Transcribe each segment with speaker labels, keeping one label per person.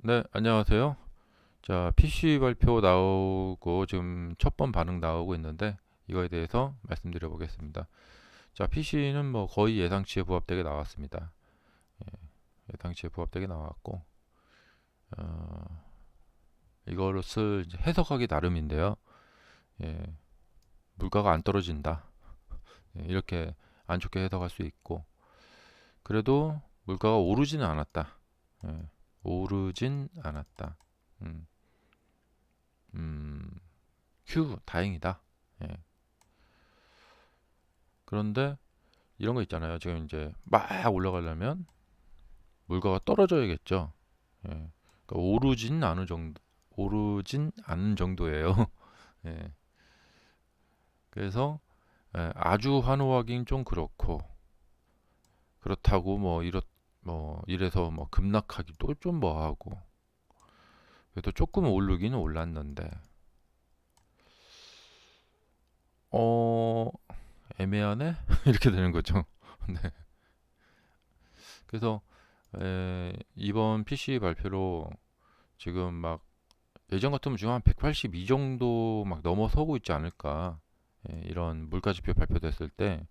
Speaker 1: 네, 안녕하세요. 자, PC 발표 나오고 지금 첫 번 반응 나오고 있는데 이거에 대해서 말씀드려 보겠습니다. 자, PC는 뭐 거의 예상치에 부합되게 나왔습니다. 예상치에 부합되게 나왔고 어, 이거를 이제 해석하기 나름인데요. 예, 물가가 안 떨어진다. 이렇게 안 좋게 해석할 수 있고 그래도 물가가 오르지는 않았다. 예, 오르진 않았다. 음, 음, 휴, 다행이다. 예, 그런데 이런 거 있잖아요. 지금 이제 막 올라가려면 물가가 떨어져야겠죠. 예. 그러니까 오르진 않은 정도예요. 예. 그래서 아주 환호하긴 좀 그렇고 그렇다고 뭐 이래서 뭐 급락하기도 좀 뭐하고 그래도 조금 오르기는 올랐는데 어 애매하네 이렇게 되는 거죠. 네. 그래서 이번 PC 발표로 지금 막 예전 같으면 지금 한 182 정도 막 넘어서고 있지 않을까. 이런 물가지표 발표됐을 때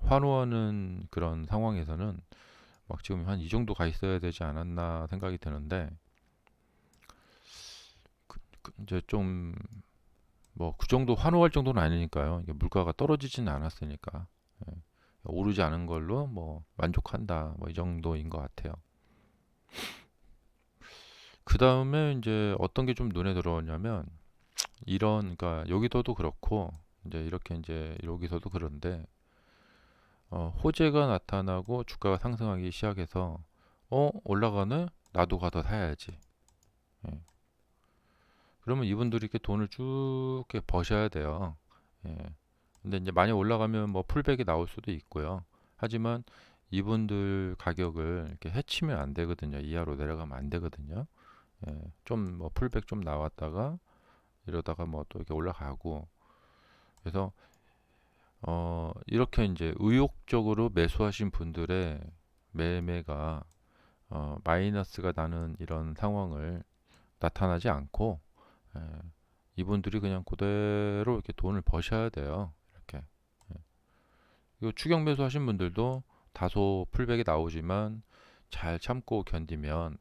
Speaker 1: 환호하는 그런 상황에서는 막 지금 한 이 정도 가 있어야 되지 않았나 생각이 드는데 이제 좀 뭐 그 정도 환호할 정도는 아니니까요. 이게 물가가 떨어지지는 않았으니까 예, 오르지 않은 걸로 뭐 만족한다 뭐 이 정도인 것 같아요. 그 다음에 이제 어떤 게 좀 눈에 들어오냐면 그러니까 여기서도 그렇고 이제 여기서도 그런데 호재가 나타나고 주가가 상승하기 시작해서 올라가네? 나도 가서 사야지. 예. 그러면 이분들이 이렇게 돈을 쭉 이렇게 버셔야 돼요. 예. 근데 이제 많이 올라가면 뭐 풀백이 나올 수도 있고요. 하지만 이분들 가격을 이렇게 해치면 안 되거든요. 이하로 내려가면 안 되거든요. 예. 좀 뭐 풀백 좀 나왔다가 이러다가 뭐 또 이렇게 올라가고 그래서 이렇게 이제 의욕적으로 매수하신 분들의 매매가 마이너스가 나는 이런 상황을 나타나지 않고 에, 이분들이 그냥 그대로 이렇게 돈을 버셔야 돼요. 이렇게 이거 추격 매수하신 분들도 다소 풀백이 나오지만 잘 참고 견디면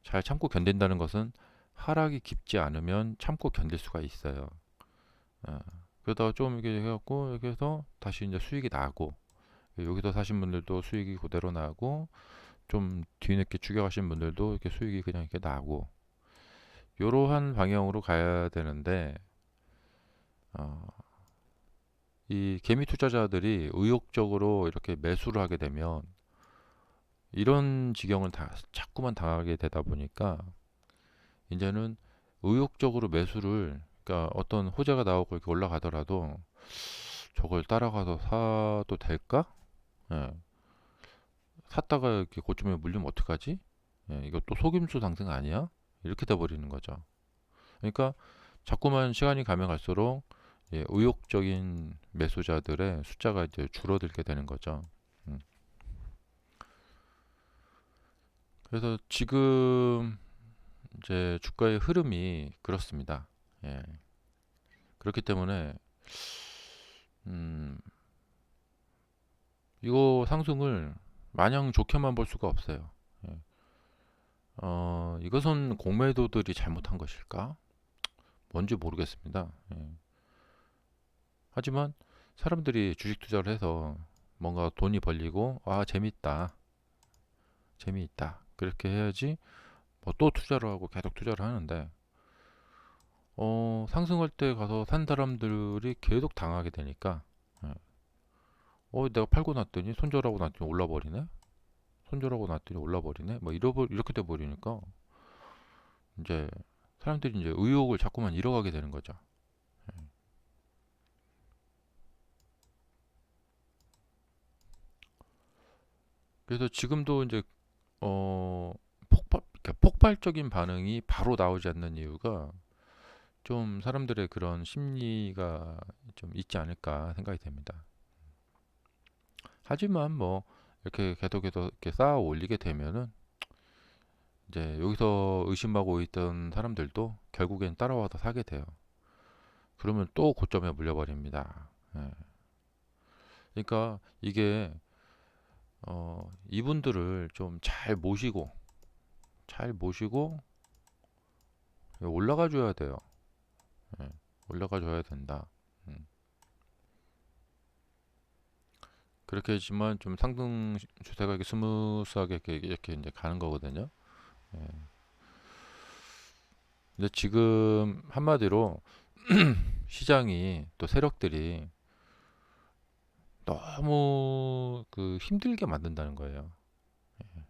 Speaker 1: 잘 참고 견딘다는 것은 하락이 깊지 않으면 참고 견딜 수가 있어요. 에, 그러다가 좀 이렇게 해갖고 이렇게 해서 다시 이제 수익이 나고 여기서 사신 분들도 수익이 그대로 나고 좀 뒤늦게 추격하신 분들도 이렇게 수익이 그냥 이렇게 나고 이러한 방향으로 가야 되는데 어, 이 개미 투자자들이 의욕적으로 이렇게 매수를 하게 되면 이런 지경을 다 자꾸만 당하게 되다 보니까 이제는 의욕적으로 매수를 그러니까 어떤 호재가 나오고 이렇게 올라가더라도 저걸 따라가서 사도 될까? 예. 샀다가 이렇게 고점에 물리면 어떡하지? 이거 또 속임수 상승 아니야? 이렇게 돼 버리는 거죠. 그러니까 자꾸만 시간이 가면 갈수록 의욕적인 매수자들의 숫자가 이제 줄어들게 되는 거죠. 음. 그래서 지금 이제 주가의 흐름이 그렇습니다. 예. 그렇기 때문에 음, 이거 상승을 마냥 좋게만 볼 수가 없어요. 예. 이것은 공매도들이 잘못한 것일까? 뭔지 모르겠습니다. 예. 하지만 사람들이 주식 투자를 해서 뭔가 돈이 벌리고 재밌다, 재미있다 그렇게 해야지 뭐 또 투자를 하고 계속 투자를 하는데 상승할 때 가서 산 사람들이 계속 당하게 되니까 예. 내가 팔고 났더니 손절하고 났더니 올라버리네 손절하고 났더니 올라버리네 뭐 이렇게 돼 버리니까 이제 사람들이 이제 의욕을 자꾸만 잃어가게 되는 거죠. 그래서 지금도 이제 그러니까 폭발적인 반응이 바로 나오지 않는 이유가 좀 사람들의 그런 심리가 좀 있지 않을까 생각이 됩니다. 하지만 뭐 이렇게 계속해서 이렇게 쌓아 올리게 되면은 이제 여기서 의심하고 있던 사람들도 결국엔 따라와서 사게 돼요. 그러면 또 고점에 물려버립니다. 예. 그러니까 이게 이분들을 좀 잘 모시고 올라가 줘야 돼요. 예. 올라가 줘야 된다. 음. 그렇게 했지만 좀 상승 추세가 이렇게 스무스하게 이렇게 이제 가는 거거든요. 예. 근데 지금 한마디로 시장이 또 세력들이 너무 그 힘들게 만든다는 거예요.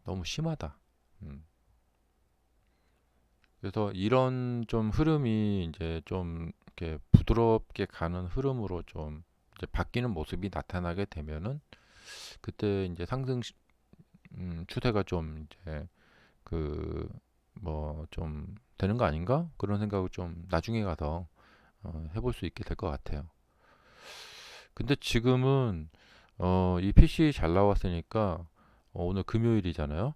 Speaker 1: 너무 심하다. 음. 그래서 이런 좀 흐름이 이제 좀 이렇게 부드럽게 가는 흐름으로 좀 이제 바뀌는 모습이 나타나게 되면은 그때 이제 추세가 좀 이제 그 뭐 좀 되는 거 아닌가? 그런 생각을 좀 나중에 가서 해볼 수 있게 될 것 같아요. 근데 지금은 이 PC 잘 나왔으니까 오늘 금요일이잖아요.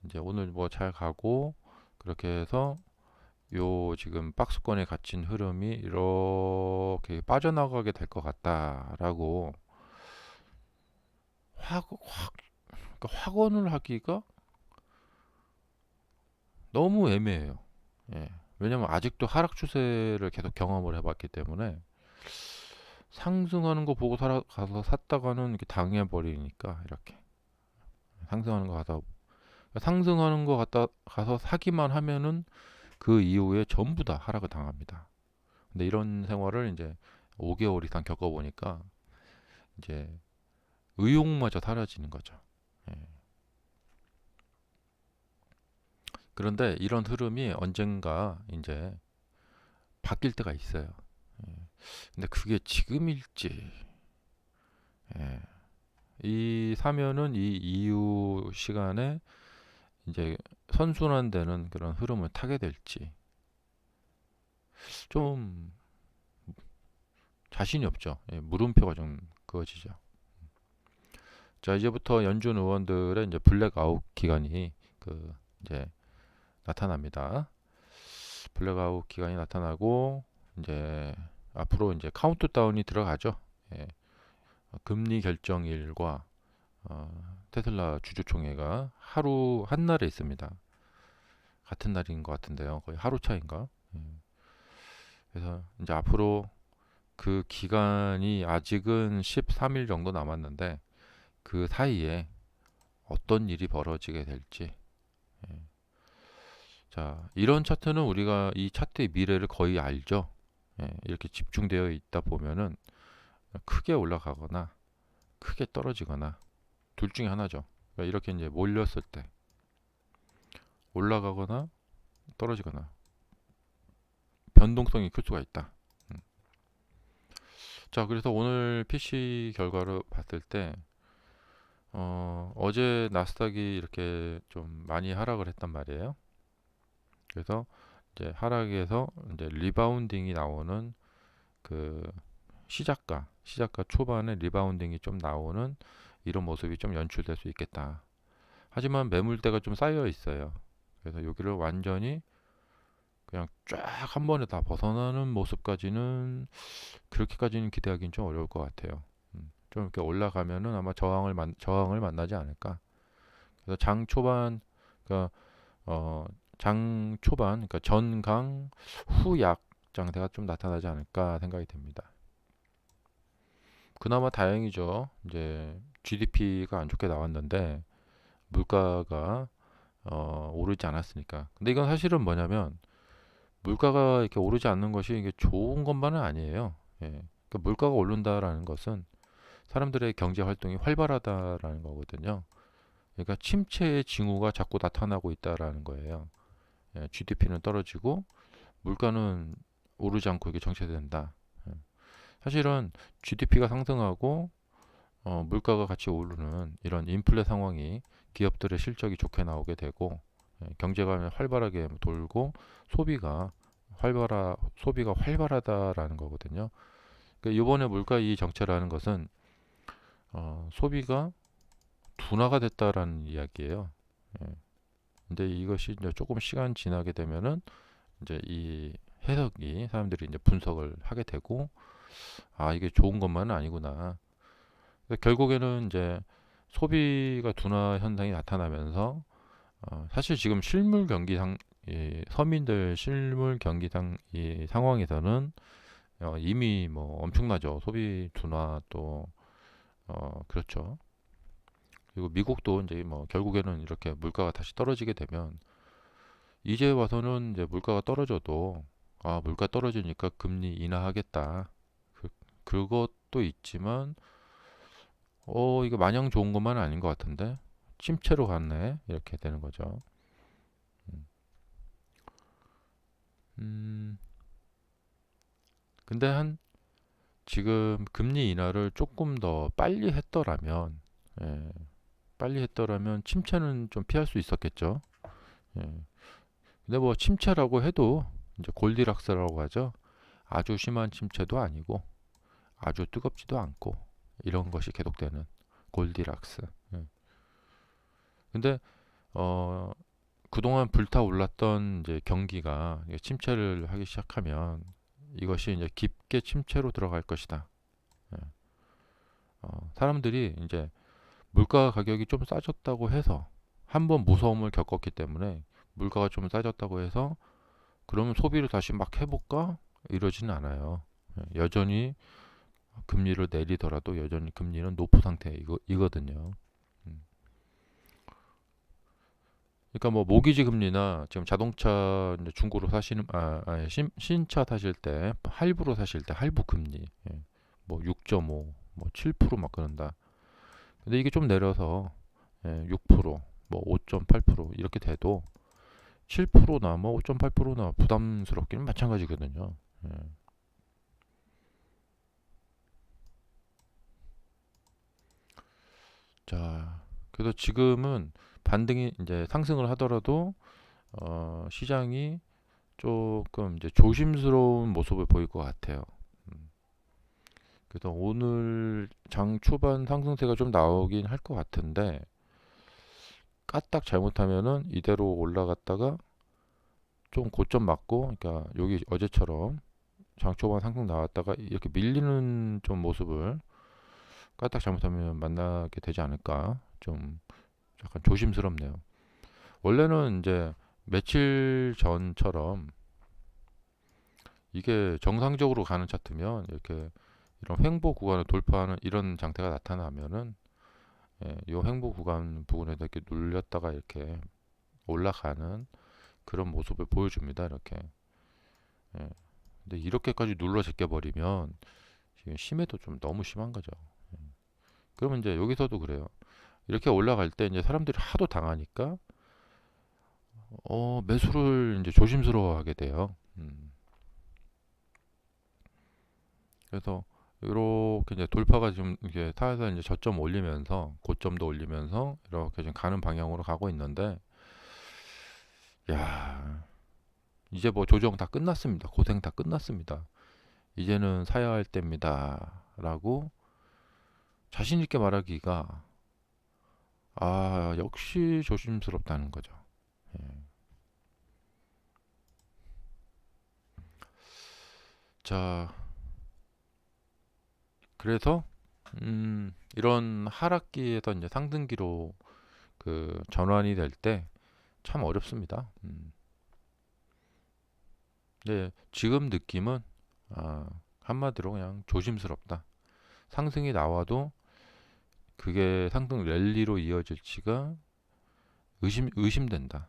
Speaker 1: 이제 오늘 뭐 잘 가고 그렇게 해서 요 지금 박스권에 갇힌 흐름이 이렇게 빠져나가게 될 것 같다라고 그러니까 확언을 하기가 너무 애매해요. 예. 왜냐면 아직도 하락 추세를 계속 경험을 해봤기 때문에 상승하는 거 보고 가서 샀다가는 이렇게 당해버리니까 이렇게 상승하는 거 상승하는 거 가서 사기만 하면은 그 이후에 전부 다 하락을 당합니다. 근데 이런 생활을 이제 5개월 이상 겪어보니까 이제 의욕마저 사라지는 거죠. 예. 그런데 이런 흐름이 언젠가 이제 바뀔 때가 있어요. 예. 근데 그게 지금일지, 예. 이 사면은 이 이후 시간에 이제 선순환되는 그런 흐름을 타게 될지 좀 자신이 없죠. 예, 물음표가 좀 그어지죠. 자, 이제부터 연준 의원들의 이제 블랙아웃 기간이 그 이제 나타납니다. 블랙아웃 기간이 나타나고 이제 앞으로 이제 카운트다운이 들어가죠. 예, 금리 결정일과 테슬라 주주총회가 하루 한 날에 있습니다. 같은 날인 것 같은데요. 거의 하루 차인가? 예. 그래서 이제 앞으로 그 기간이 아직은 13일 정도 남았는데 그 사이에 어떤 일이 벌어지게 될지. 예. 자, 이런 차트는 우리가 이 차트의 미래를 거의 알죠. 예, 이렇게 집중되어 있다 보면은 크게 올라가거나 크게 떨어지거나 둘 중에 하나죠. 그러니까 이렇게 이제 몰렸을 때 올라가거나 떨어지거나 변동성이 클 수가 있다. 음. 자, 그래서 오늘 PC 결과를 봤을 때 어제 나스닥이 이렇게 좀 많이 하락을 했단 말이에요. 그래서 이제 하락에서 이제 리바운딩이 나오는 그 시작가 초반에 리바운딩이 좀 나오는 이런 모습이 좀 연출될 수 있겠다. 하지만 매물대가 좀 쌓여 있어요. 그래서 여기를 완전히 그냥 쫙 한 번에 다 벗어나는 모습까지는 그렇게까지는 기대하기는 좀 어려울 것 같아요. 좀 이렇게 올라가면은 아마 저항을 만나지 않을까. 그래서 그러니까 장 초반, 그러니까 전강 후약 장세가 좀 나타나지 않을까 생각이 됩니다. 그나마 다행이죠. 이제 GDP가 안 좋게 나왔는데 물가가 오르지 않았으니까. 근데 이건 사실은 뭐냐면 물가가 이렇게 오르지 않는 것이 이게 좋은 것만은 아니에요. 예. 그러니까 물가가 오른다라는 것은 사람들의 경제 활동이 활발하다라는 거거든요. 그러니까 침체의 징후가 자꾸 나타나고 있다라는 거예요. 예, GDP는 떨어지고 물가는 오르지 않고 이게 정체된다. 예. 사실은 GDP가 상승하고 물가가 같이 오르는 이런 인플레 상황이 기업들의 실적이 좋게 나오게 되고 경제가 활발하게 돌고 소비가 소비가 활발하다라는 거거든요. 그러니까 이번에 물가 이 정체라는 것은 소비가 둔화가 됐다라는 이야기예요. 예. 근데 이것이 이제 조금 시간 지나게 되면은 이제 이 해석이 사람들이 이제 분석을 하게 되고, 아, 이게 좋은 것만은 아니구나. 그래서 결국에는 이제 소비가 둔화 현상이 나타나면서, 사실 지금 실물 경기상, 이 서민들 실물 경기상 이 상황에서는 이미 뭐 엄청나죠. 소비 둔화 또 그렇죠. 그리고 미국도 이제 뭐 결국에는 이렇게 물가가 다시 떨어지게 되면, 이제 와서는 이제 물가가 떨어져도, 아, 물가 떨어지니까 금리 인하하겠다. 그, 그것도 있지만, 이거 마냥 좋은 것만은 아닌 것 같은데 침체로 갔네, 이렇게 되는 거죠. 음, 음, 근데 한 지금 금리 인하를 조금 더 빨리 했더라면, 예, 빨리 했더라면 침체는 좀 피할 수 있었겠죠. 예. 근데 뭐 침체라고 해도 이제 골디락스라고 하죠. 아주 심한 침체도 아니고 아주 뜨겁지도 않고, 이런 것이 계속되는 골디락스. 예. 근데 어 그동안 불타올랐던 이제 경기가 이제 침체를 하기 시작하면 이것이 이제 깊게 침체로 들어갈 것이다. 예. 사람들이 이제 물가 가격이 좀 싸졌다고 해서, 한번 무서움을 겪었기 때문에 물가가 좀 싸졌다고 해서 그러면 소비를 다시 막 해볼까? 이러지는 않아요. 예. 여전히 금리를 내리더라도 여전히 금리는 높은 상태 이거든요. 음. 그러니까 뭐 모기지 금리나 지금 자동차 이제 중고로 사시는, 신차 사실 때 할부로 사실 때 할부 금리, 예. 뭐 6.5, 뭐 7%막 그런다. 근데 이게 좀 내려서 6%, 뭐 5.8% 이렇게 돼도 7%나 뭐 5.8%나 부담스럽기는 마찬가지거든요. 예. 자, 그래서 지금은 반등이 이제 상승을 하더라도 시장이 조금 이제 조심스러운 모습을 보일 것 같아요. 음. 그래서 오늘 장 초반 상승세가 좀 나오긴 할 것 같은데, 까딱 잘못하면은 이대로 올라갔다가 좀 고점 맞고, 그러니까 여기 어제처럼 장 초반 상승 나왔다가 이렇게 밀리는 좀 모습을 까딱 잘못하면 만나게 되지 않을까, 좀 약간 조심스럽네요. 원래는 이제 며칠 전처럼 이게 정상적으로 가는 차트면, 이렇게 이런 횡보 구간을 돌파하는 이런 장태가 나타나면은, 이 횡보 구간 부분에서 이렇게 눌렸다가 이렇게 올라가는 그런 모습을 보여줍니다. 이렇게. 예. 근데 이렇게까지 눌러 제껴 버리면 지금 심해도 좀 너무 심한 거죠. 그러면 이제 여기서도 그래요. 이렇게 올라갈 때 이제 사람들이 하도 당하니까 매수를 이제 조심스러워하게 돼요. 그래서 이렇게 이제 돌파가 좀 이렇게 타에서 이제 저점 올리면서 고점도 올리면서 이렇게 지금 가는 방향으로 가고 있는데, 야, 이제 뭐 조정 다 끝났습니다. 고생 다 끝났습니다. 이제는 사야 할 때입니다라고 자신 있게 말하기가, 역시 조심스럽다는 거죠. 예. 자, 그래서 이런 하락기에서 이제 상승기로 그 전환이 될 때 참 어렵습니다. 네, 지금 느낌은 한마디로 그냥 조심스럽다. 상승이 나와도 그게 상승 랠리로 이어질지가 의심된다.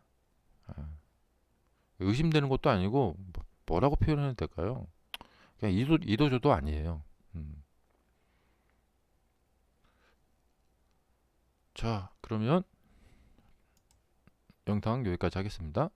Speaker 1: 아, 의심되는 것도 아니고 뭐라고 표현해야 될까요? 그냥 이도저도 아니에요. 음. 자, 그러면 영상 여기까지 하겠습니다.